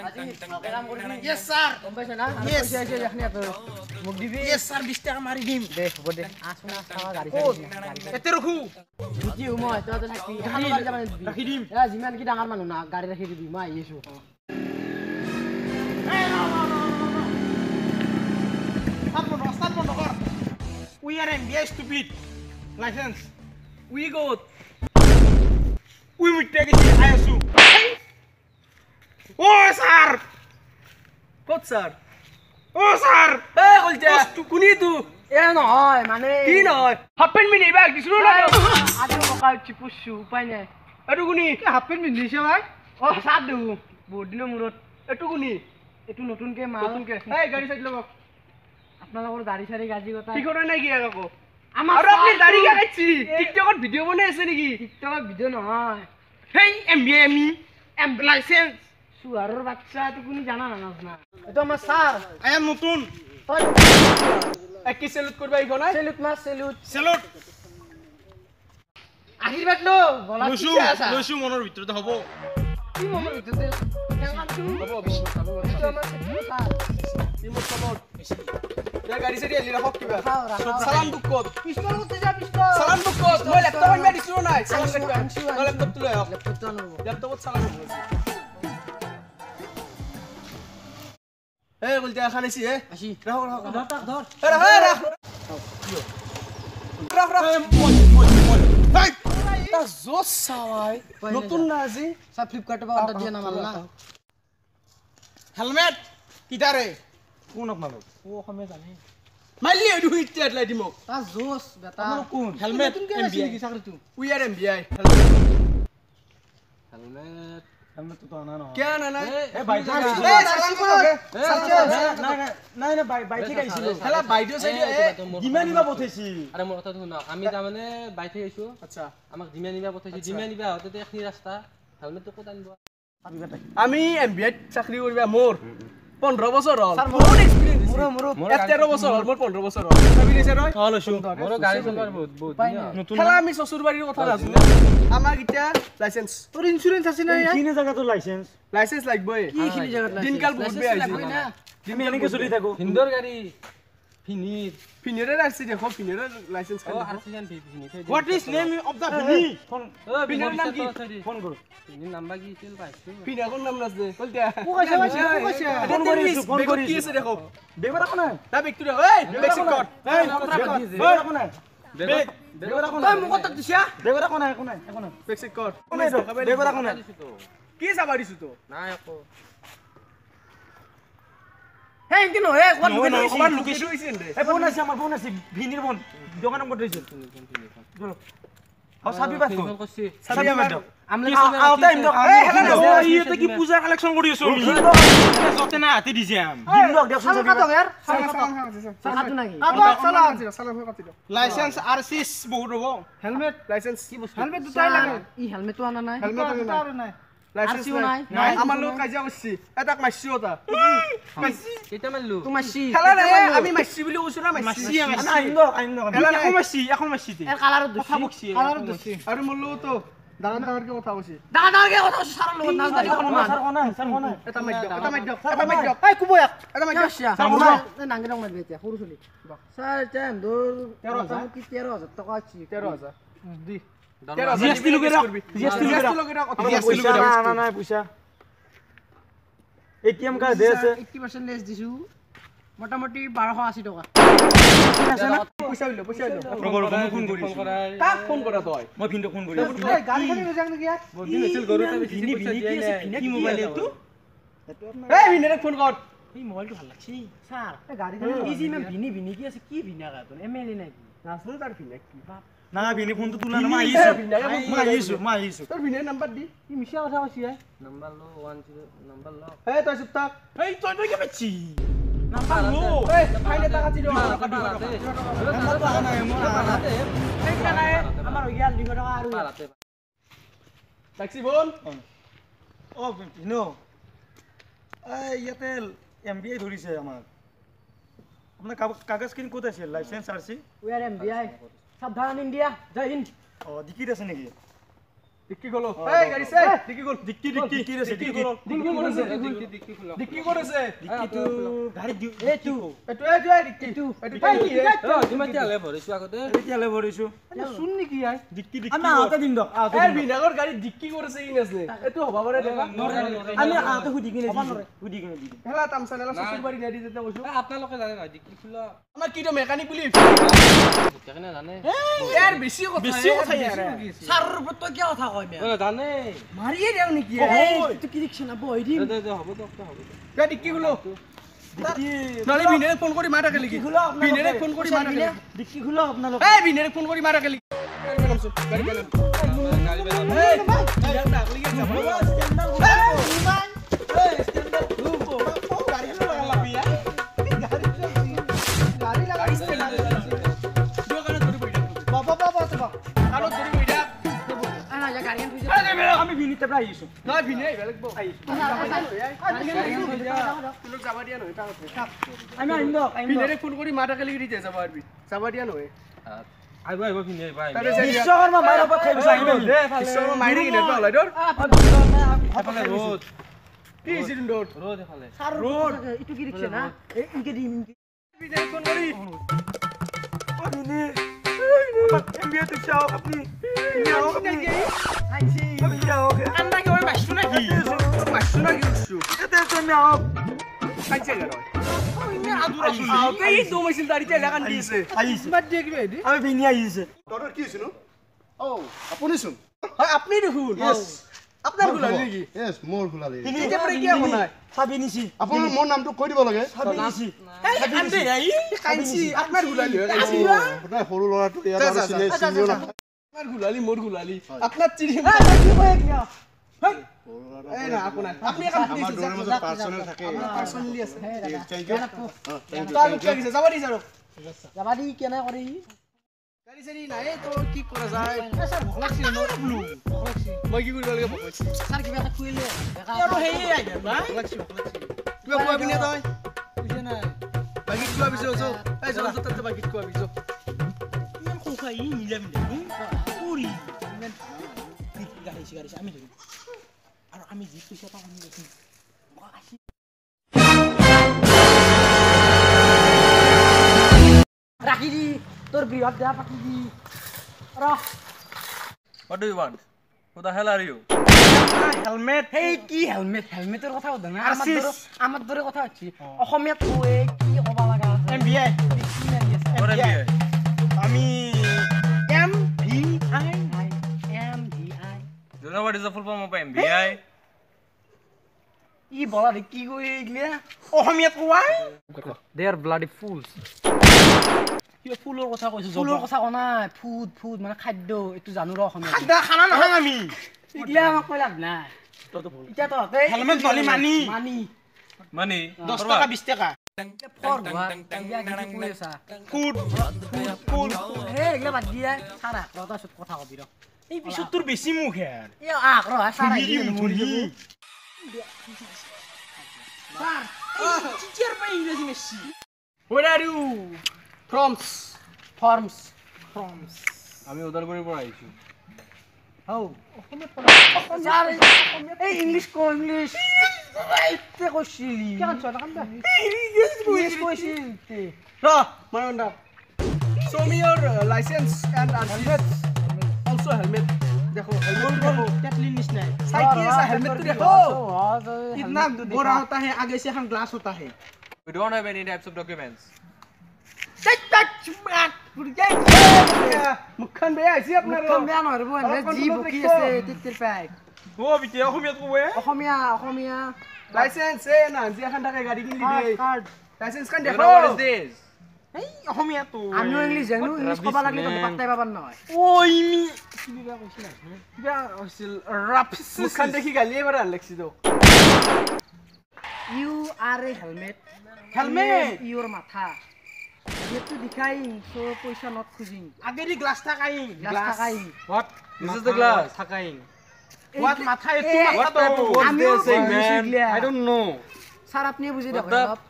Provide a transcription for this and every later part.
আজি কাম কৰিবি Yes sir. গম পাইছ না Yes. পইচা আছে এখনি তোৰ মোক দিবি Yes sir 20 টাকা মাৰি দিম। দে হ'ব দে আসুনা খাৱা গাড়ী এতে ৰখো। বুজি মই তই থাকি এখন গাড়ী যাব দিবি ৰাখি দিম। এ যিমান কি ডাঙৰ মানুহ না গাড়ী ৰাখি দিবি মই আহি আছো Start বন্ধ কৰ। We are MBA stupid. License. We got. We will take it. I assume. Oh sir. What sir? Oh sir. Hey কলজা। কোনি তু? এ নহয় মানে কি নহয়? হাফ পেন্ট মিনি ব্যাগ দিছলো না। আজি মকা চিপুছু উপায় নাই এটু কোনি? হাফ পেন্ট মিনিছে ভাই। অ সাদু বহুত দিনৰ মূৰত এটু কোনি? এটো নতুনকে মাল নতুনকে। এই গাড়ী সাইড লগাওক। আপোনালোকৰ দাড়ি চাৰি গাজি কথা কি কৰা নাই কি আকৌ? আমাৰ আৰু আপুনি দাড়ি কাটছি। টিকটকত ভিডিও বনাই আছে নেকি? টিকটকৰ ভিডিঅ' নহয় হেই MBA আমি এম লাইসেন্স সুহাৰৰ বাচ্চা তো কোনি জানা না না এটো আমাৰ স্যার আই এম নতুন তই একই সেলুট করবা ইগো না সেলুট মাছ সেলুট সেলুট আশীর্বাদ লো বলা লুসু লুসু মনৰ ভিতৰতে হ'ব কি মনৰ ভিতৰতে হ'ব বেছি এটো আমাৰ স্যাৰ ইমো চলত তে গাড়ী চাৰি আলি ৰাখক কিবা ৰাখক সালাম বুক কত পিস্তল উঠে যা পিস্তল সালাম বুক কত মই ল্যাপটপ আনি দিছিলো নাই সালাম আনছো মই ল্যাপটপ তুলে আহক ল্যাপটপ তো আনব ল্যাপটপত সালাম এই কলজা খানেছি হে আসি রাখো রাখো ধর তাক ধর রাখ রাখ রাখ হাই তা জোস সাওয়াই নতুন না আজি সব ফ্লিপকার্ট বা অর্ডার দিয়ে না মাল না হেলমেট কিদারে কোন আপোনালোক ও অসমীয়া জানে মাইলি এডু ইটে লাই দিমক তা জোস বেটা আপোনালোক কোন হেলমেট নতুনকে এমবিআই আসি কি চাকরিটো উই আর এমবিআই হেলমেট হেলমেট তো আনা নহয় কেন না এ বাইক এই সালাম করক নাই নাই বাইক আইছিল হেলা বাইদেউ সাইডে দিমা নিবা পঠাইছি আরে মোর কথা শুন আমি তামানে বাইতে আইছো আচ্ছা আমাক জিমিয়া নিবা পঠাইছি জিমিয়া নিবা হতে এখনি রাস্তা তাহলে তো কত আনবো আমি এমবিআই চাকরি করিবা মোর 15 বছর হল বহুত এক্সপেরিয়েন্স মুরো 13 বছর হল মোর 15 বছর হল চাবি দিছে রয় হল শু মোর গাড়ি চলার বহুত নতুন খেলা আমি শ্বশুর বাড়ির কথা জানো আমার ইটা লাইসেন্স তোর ইন্স্যুরেন্স আছে না কিনে জায়গা তো লাইসেন্স লাইসেন্স লাগবে কি খিনি জায়গা লাগে দিনকাল বহুত বেয়া হইছে না তুমি এনেকে চলি থাকো হিন্দর গাড়ি ফিনির ফিনেরের আসছে দেখো ফিনেরের লাইসেন্স ও খালি আরসিয়ান ফিনি what is name of the ফিনি ফোন ও ফিনির নাম কি? ফোন করো ফিনির নাম্বার কি তেল পাইছো ফিনা কোন নাম নাচবে বলতে কো কইছে ফোন করিছো ফোন কি করিছো আছে দেখো বেগরা কোনা না ব্যক্তি রে এই বেসিক কর এই বেগরা কোনা বেগ বেগরা কোনা তুই মুকত দিছা বেগরা কোনা কোনা কোনা বেসিক কর বেগরা কোনা কি যাবা দিছু তো না একো হে কি নো হে কোন নহয়, নহয়, আমার লোকেশন হইছে রে এই ফোন আছে আমার ফোন আছে ভিনির ফোন দোকান নম্বর দিয়েছে চলো আও সাবি বাত ফোন করছি সাবি আমার দাও আমলে আও টাইম দাও হেলা ও ইতে কি পূজা কালেকশন কৰি আছো সতে না হাতে দিছে আম দিন দাও দেখছ সাল কাটো ইয়ার সাল কাটো নাকি লাইসেন্স আরসিস বহুত হবো হেলমেট লাইসেন্স কি বস্তু হেলমেট তো তাই লাগে ই হেলমেট তো আনা নাই হেলমেট নাই লাইসেন্স RCO নাই। নাই আমার লোক কাজিয়া করছি এটাক মারছি ওটা কেটা মারলু তোমার সি খেলা নাই আমি মারছি বুলি কৈছো না মারছি না ইন্দো আইন্দো হেলা নাই এখন মাসি এর কালার দছি বকছি কালার দছি আৰু মোৰ লগত তো দাঁড়ান দাঁড়ানকে কথা কৈছি দাদা দাদা কে কথা সারা লোক না জানি কোন মান স্যার কোনা এটা মাইক দিয়ক এটা মাইক দিয়ক এই কুবো এক এটা মাইক দিয়ক সমস্যা সমস্যা নাঙ্গে রং মারবে এতিয়া সৰু চলি স্যার টাইম দূর 13,000 কি 13,000 টাকা আছে 13,000 দি জিএসটি লোকেরা জিএসটি লোকেরা পয়সা না না পয়সা এটিএম কার্ড দে আছে 80% লেস দিছু মোটামুটি 1280 টাকা পইচা হইলো ৰব মই ফোন কৰি ফোন কৰাৰ কাক ফোন কৰা তই মই ভিনটো ফোন কৰি এই গাড়ীখনি নজাং নেকি ইয়াত দিন আছিল গরু তবে ভিনি ভিনি কি আছে কি মোবাইল এটো এই ভিনেক ফোন কৰ এই মোবাইলটো ভাল লাগছি স্যার এই গাড়ীখনি ইজি মে ভিনি ভিনি কি আছে কি ভিনা কাটো এমএলএ নাকি নাচলো তাৰ ভিনেক কি না ভিনি ফোনটো তোলা না মই আহিছো তোৰ ভিনেৰ নাম্বাৰ দি ই মিছা কথা কৈছি নাম্বার লো 10 নাম্বার লো এই তই চুপ থাক এই তই কে পাচ্ছি নাম্বার লো এই ফাইলে টাকা দি দিও এই কানায় আমার হই গেল 200 টাকা আৰু ট্যাক্সি ফোন ও ভিনো এই ইয়াতে এমবিআই ধৰিছে আমাক আপোনাৰ কাগজখিনি ক'ত আছে licence RC we are MVI সাবধান ইন্ডিয়া জয় হিন্দ ও দিকিত আছে নেকি ডিক্কি খোলো এই গাড়ি সে ডিক্কি খোল ডিক্কি আছে ডিক্কি খোলো ডিক্কি খোল আছে ডিক্কি খোল আছে ডিক্কিটো গাড়ী এইটো ডিক্কি এইটো যিমানতিয়ালে ভৰিছো আগতে এতিয়ালে ভৰিছো শুন নেকি আই ডিক্কি আমি আহোঁতে দিম দক এই বিনাগৰ গাড়ী ডিক্কি কৰিছে কি আছে এইটো হবা পাৰে দেখা আমি আহোঁতে সুধি কিনে সুধি কিনে দি দিম হেলা তামচান হেলা চকুৰ বাৰী নাদি যেতে কৈছো আপোনালোকে জানে নহয় ডিক্কি খোলা আমাৰ কিটো মেকানিক বুলি কেনে জানে ইয়াৰ বেছি কথা ইয়াৰ ছাৰৰ ওপৰত তই কিয় কথা কয় বে জানে মাৰিয়ে দিওঁ নেকি এইটো কি দেখছ না বহি দিম হ'ব দিয়ক তে ডিক্কি খোলো নহলে বিনেৰে ফোন কৰি মাৰা কেলি বিনেৰে ফোন কৰি মাৰা কেলি ডিক্কি খোলো আপোনালোক এই বিনেৰে ফোন কৰি মাৰা কেলি গাড়ী পেলাম গাড়ী বেলা এই ইয়াক ডাকলি যাব আমি ভিনিতে প্রায় আইছো নহয় ভিনে বেলেগ বউ আমি আহিম দক ভিনেৰে ফোন কৰি মাৰা কেলি দি যাব পাৰবি যাব দিয়া নহয় আহিব আহিব পিন্ধি আহিব তাতে বিশ্বকৰ্মা মাইৰ ওপৰত খাই গৈছে আহিম বিশ্বকৰ্মা মাৰি কিনে ওলাই দৰ এফালে ৰ'দ কি হৈছে দৰ ৰ'দ এফালে ৰ'দ ইটো কি দেখছ না এই ইনকে দিম ভিনেৰে ফোন কৰি ভিনি এমবিএ তো চাও আপনি আইছি আমি যাও কান্দা কি মই মাছটো নাকি মাছটো নাকি উঠছো এতে তুমি আও কাঞ্চে গেল এই দমছিল দাড়িতে লাগান দিছে আইছে মাত দিয়ে কি বেদি আমি ভিনি আইছে তোর কি হয়েছিল ও আপনি শুন হয় আপনি দেখুন আপনার গুলা নেকি ইয়েস মোর খুলালি এটা পরে কি বনায় সাবি নিছি আপনার মোর নামটো কই দিব লাগে সাবি নিছি আন্দে আই কাঞ্চি আপনার গুলালি কাঞ্চি আপনার সৰু লৰাটো ইয়াত আৰু চিনিও না আপনাৰ গুলালি মোৰ গুলালি আপনাৰ চিনি এই না আপনাৰ আপনি কাম আমাৰ দিছে দোকানৰ মাজত পাৰ্সোনেল থাকে পাৰ্সোনালি আছে থ্যাংক ইউ তাৰ উঠে গেছে যাবা দি যাৰো যাবা দি কেনে কৰি গাড়ি সাৰি নাই তো কি কৰা যায় স্যাৰ ভোক লাগছে না ব্লু মই কি কৰিব লাগে ভোক লাগছে ছাৰ কিবা এটা খুইলে আৰু হেই আইদা না ভোক লাগছে কিবা কোৱা বিনে তই বুঝে নাই বাকি কোৱা বিছো যো এই যো ততে বাকি কোৱা বিছো ইমান কোখাই নিলাম দেখি পুৰি গাড়ি গাড়ি আমি ধৰিম আৰু আমি যি পইচা পাম আমি দেখিম ৰাখি দি তোৰ বৃহৎ দেয়া পাতি দি ৰহ What do you want? Who the hell are you? Helmet এই কি হেলমেট হেলমেটৰ কথা সুধা না আমাৰ দৰে কথা হচ্ছি অসমীয়াত কয়ে কি ক'বা লাগা আছে এমবিআই কি লাগি আছে What am I? আমি MVI MDI Do you know what is the full form of MBI? ই বলা দে কি কই ইগলে অসমীয়াত কোৱা They are bloody fools. কি ফুলৰ কথা কৈছো ফুলৰ কথা কোৱা ফুড ফুড মানে খাদ্য এটো জানো ৰ অসমীয়া খাদ্য খানা নহয় আমি ইগলে আমাক কৈ লাভ নাই এতিয়া তহঁতে হেলমেট নলি মানি মানি Money? 10 টকা 20 টকা ফৰ হোৱা ইয়া কি কৈ আছা ফুড ফুড হে ইগলে বাদ দিয়া সাৰা কথা কথা কবি ৰ এই পিছত তোৰ বেছি মুখ হেৰ এ আক ৰ সাৰা মৰি যাব স্যাৰ টিচাৰ পাই ইংৰেজি মেসি Where are you? From ফৰ্মস আমি উদালগুৰিৰ পৰা আহিছো হাউ স্যার এই ইংলিশ কো ইংলিশ এইতে কইছিলি কেন চলা কাম দা ইংলিশ কইছিলি তে Ra, Mananda. Show me your license and helmet. Also helmet. देखो helmet देखो कैटलिन निसना साइकिल का helmet तो देखो कितना गोरा होता है आगे से हम ग्लास होता है We don't have any types of documents. मुखन बे ऐसी अपना কম বেয়া নহয় ৰব এনে জি বকি আছে তিতিৰ পাই वो बिटिया অসমীয়াত কবে অসমীয়া অসমীয়া লাইসেন্স এ না জি এখন টাকা গাড়ি কিনি দিয়ে কাৰ্ড লাইসেন্স কান You দেখো know what is this? এই অসমীয়া তো আমি ইংলিশ জানো ইংলিশ কবা লাগলি তো পাত্তাই পাবাৰ নহয় ওই মি কিবা হৈছিল ৰাফিস মুখখন দেখি গালি এবাৰ আলেক্সি দো you are a helmet Helmet. Your মাথা যেটো দিখাই সো পয়সা নট খুজিং আগেদি গ্লাস থাকাই গ্লাস থাকাই What? This is the glass. Thakaing. What মাথা এটো Eh, মাথা What type of তো words আমি they are saying, বুঝি man? গিলা। I don't know. স্যার আপনি বুঝি What দেখুন the? বাপ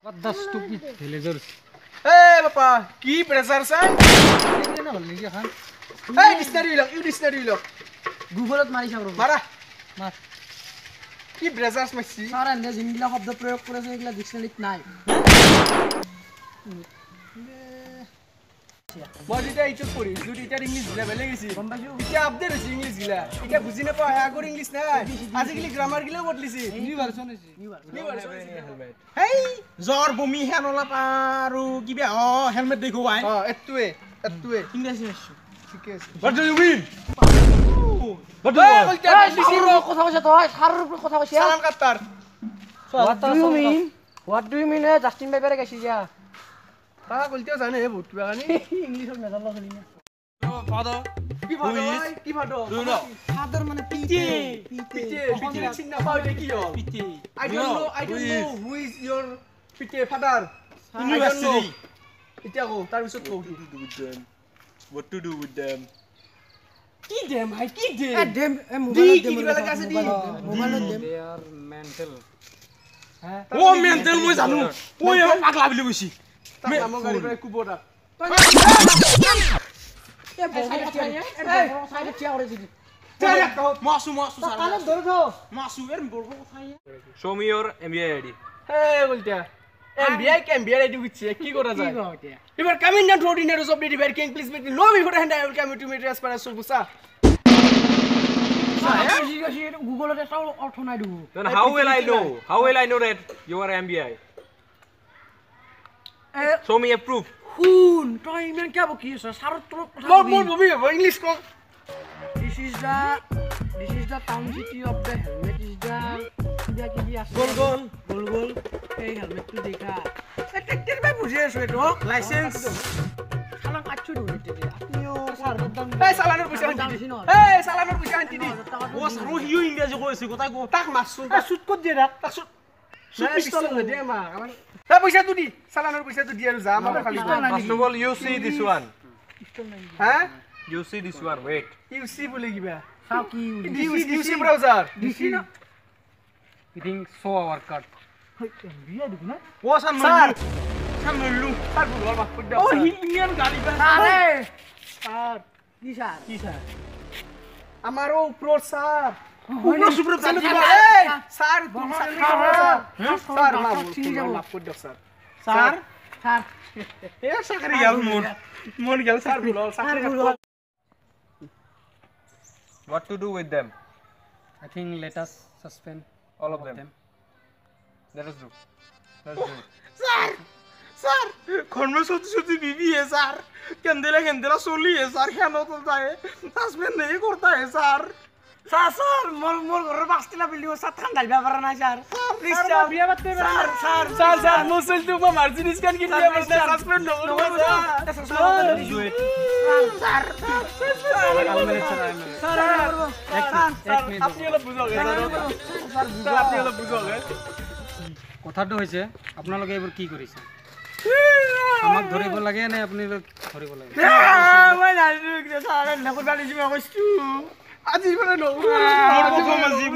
What the stupid villagers? এ বাপা কি প্রেসার চাই এই ডিকশনারি লক ইউ ডিকশনারি লক গুগলত মাৰি চাওঁ ৰ'ব। মাৰা মাৰ। কি ব্ৰেজাৰ্ছ মাৰছি ছাৰ এনে যোনগিলা শব্দ প্ৰয়োগ কৰিছে সেইগিলা ডিক্সনাৰীত নাই। মই যেতিয়া এইটোত পঢ়িছিলোঁ তেতিয়া ইংলিছ গিলা বেলেগ আছিল গম পাইছোঁ। এতিয়া আপডেট হৈছে ইংলিছ গিলা এতিয়া বুজি নাপাওঁ আগৰ ইংলিছ নাই আজিকালি গ্ৰামাৰ গিলাও বদলিছে হেই জ্বৰ বমি হেনলাপ আৰু কিবা হেলমেট দেখুৱাই এইটোৱে ইংৰাজী মাৰিছোঁ। ঠিকে আছে What do you mean? কথা কৈছে তই ছাৰৰ ওপৰত কথা কৈছে। চালান কাটাৰ What do you mean? Justin বাইবাৰে গাইছে যা। তা কলতেও জানে বহুত কিবা কানি ইংলিছত মেজালৰ খেলি না। Father, কি ভাদ কি ভাদ do you know? ফাদাৰ মানে পিতে পিতে পিতে চিন নাপাওঁ এতিয়া কি হ'ল I don't know who is your পিতে ফাদাৰ University. এতিয়া কওঁ তাৰপিছত কওঁ What to do with them? কি দেম ভাই কি দেম এ দেম এ দি মোবাইলত কি দেম কিবা লাগে আছে দি মোবাইলত দেম। Oh, mental মই জানো ঐ পাগলা বুলি কৈছি তাৰ নামৰ গাড়ী পৰা কুবৰা এ বহুত চাইডত থিয়া কৰি দিবি। মাসু সাৰা কালত ধৰি থ। মাসু এর বলবো কোথায় show me your MBA ID হে বলতা MBA আইডি বুঝছে কি করা কি যায় কও এতিয়া? এবার coming down to ordinaries of delivery can please make no beforehand I will come to met as per as বুঝা গুগলত এটা অৰ্থ নাই দিব। then how will I know that you are MBA show me a proof শুন তই ইমান কিয় বকি আছ? ছাৰৰ তলত কথা মোর কবি। মোর বমি English com This is the town city of the helmet is the কিবা কিবি আছে। গোল এই হেলমেটটো দেখা। এ টেক্টেৰ বাই বুজি আছো এটো। লাইসেন্স খানা কাটছো ধৰি তেতিয়া। আপনিও ছাৰৰ দাম এই সালানের পয়সা আনতি দি এই সালানের পয়সা আনতি দি ও সারো হিও ইংরেজি কইছে কোথায় গো তাক মারছুন সুট ক'ত দিয়ে ৰাখ? তাক সুত পিস্তল দে মা এই পয়সাটো দি সালানেৰ পয়সাটো দি আৰু যা আমাকে খালি first of all you see this one হ্যাঁ you see this one wait ইউসি বলে কিবা চাও কি ইউসি ব্রাউজার দিছি না? Getting show our card. বিয়া দিব না? ও সামনে স্যার সামনে লু স্যার বুঝল মাফ করে দাও ও ইন্ডিয়ান গাড়ি বা আরে স্যার কি স্যার? কি স্যার আমারও উপর স্যার উপর সুপ্র চালু দিবা এই স্যার তুমি স্যার মাফ করে দাও স্যার স্যার স্যার এ সাকরি গেল মন গেল স্যার বুঝল স্যার বুঝল what to do with them I think let us suspend all of them let us do sir घर में सोती सोती बीवी है सर केंदेला सोली है सर क्या होता है हस्बैंड नहीं करता है सर স্যার মোর ঘৰৰ পাঁচটা বিল্ডিং সাত খান ঢালিবা পাৰা নাই স্যাৰ প্লিজ স্যাৰ বিয়া বাত কৰিব স্যার স্যার স্যার মুসল তো মার্সিডিজ কান কিনে দিয়া বলতে সাসপেন্ড নগর আপনি অলপ বুঝাওক স্যার আপনি অলপ বুঝাওক কথাটো হৈছে আপোনালোকে এইবোৰ কি কৰিছে? আমাক ধৰিব লাগে নে আপোনালোক ধৰিব লাগে? মই জানো স্যার নকর বালিছি মই কইছো আজি মানে নগর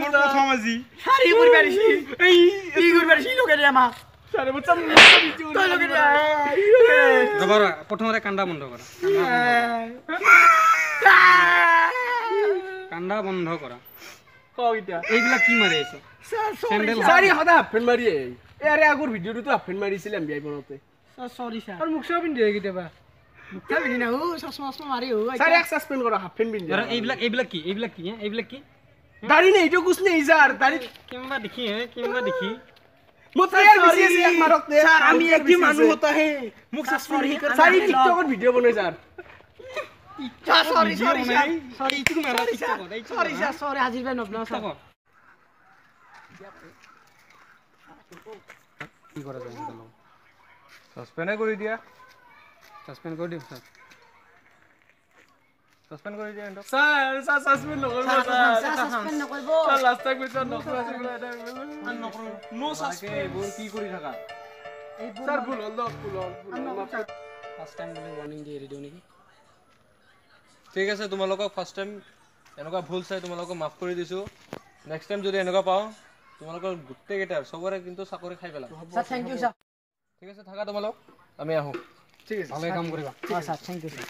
मोर प्रथम আজি সারি কৰি বালিছি এই কি কৰি বালিছি লোকে দিয়া আমাক স্যাৰ বুঝছাম তই লোকে দিয়া ৰবা প্ৰথমতে কান্দা বন্ধ কৰা কান্দা বন্ধ কৰা কও এটা এইবিলাক কি মাৰি আছে? চেণ্ডেল সারি হদা হাফেন মারি আরে আগর ভিডিওটো তো হাফেন মারিছিলাম বিয়াই বনতে সরি স্যার আর মুখ সব পিন্ধে কিটাবা মুখা বিনি না ও চশমা মারি ও সারি এক সাসপেন্ড করা হাফেন পিন্ধে আৰু এইবিলাক কি এইবিলাক কি দাড়ি নেই তো কুছ নেই স্যার দাড়ি কেনেবা দেখি মুতায়ার বিসি আছে এক মারক দে স্যার আমি একটি মানুষ হতা হে মুখ সাসপেন্ড সারি টিকটকত ভিডিও বনাই sir sorry sorry sir sorry ইটো মেৰা টিকটকত সৰি স্যাৰ সৰি হাজিৰ ভাই নবনা স্যাৰ কি কৰা যায় সেইটো সাসপেন্ড কৰি দিয়া সাসপেন্ড কৰি দিম স্যাৰ সাসপেন্ড কৰি দিয়া এন্ড স্যাৰ স্যাৰ সাসপেন্ড নকৰব স্যাৰ সাসপেন্ড নকৰিব স্যাৰ লাস্ট টাইম কইছ নকৰব নো সাসপেন্ড এইবোৰ কি কৰি থাকা স্যাৰ ভুল হল ভুল হল ফাৰ্স্ট টাইম বুলি ওয়াৰ্নিং দি এৰি দিও নেকি? ঠিক আছে তোমালোকক ফাৰ্স্ট টাইম এনেকুৱা ভুল চাই তোমালোকক মাফ কৰি দিছো নেক্সট টাইম যদি এনেকুৱা পাও তোমালোকৰ গুটে কেটাৰ সবৰে কিন্তু চাকৰি খাই পেলাম স্যার থ্যাংক ইউ স্যার ঠিক আছে থাকা তোমালোক আমি আহো ঠিক আছে ভালে কাম কৰিবা স্যাৰ থ্যাংক ইউ স্যাৰ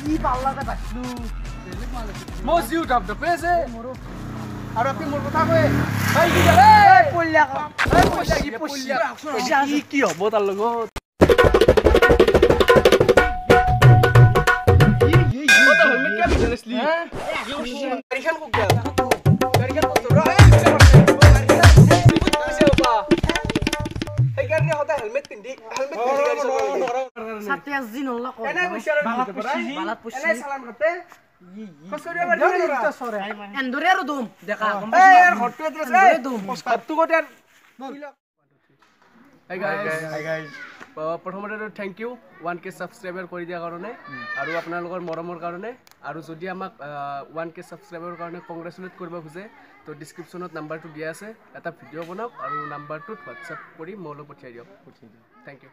কি পাল্লাতে পাইছিলো Most you top the place eh? আৰু আপুনি মোৰ কথা কয় কি হ'ব তাৰ লগত এন্দৰে আৰু দুম দেখা প্ৰথমতে থেংক ইউ 1K ছাবস্ক্ৰাইবাৰ কৰি দিয়াৰ কাৰণে আৰু আপোনালোকৰ মৰমৰ কাৰণে আৰু যদি আমাক 1K ছাবস্ক্ৰাইবাৰৰ কাৰণে কংগ্ৰেচুলেট কৰিব খোজে তো ডিছক্ৰিপশ্যনত নাম্বাৰটো দিয়া আছে এটা ভিডিঅ' বনাওক আৰু নাম্বাৰটোত হোৱাটছআপ কৰি মোলৈ পঠিয়াই দিয়ক thank U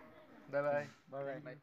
bye bye bye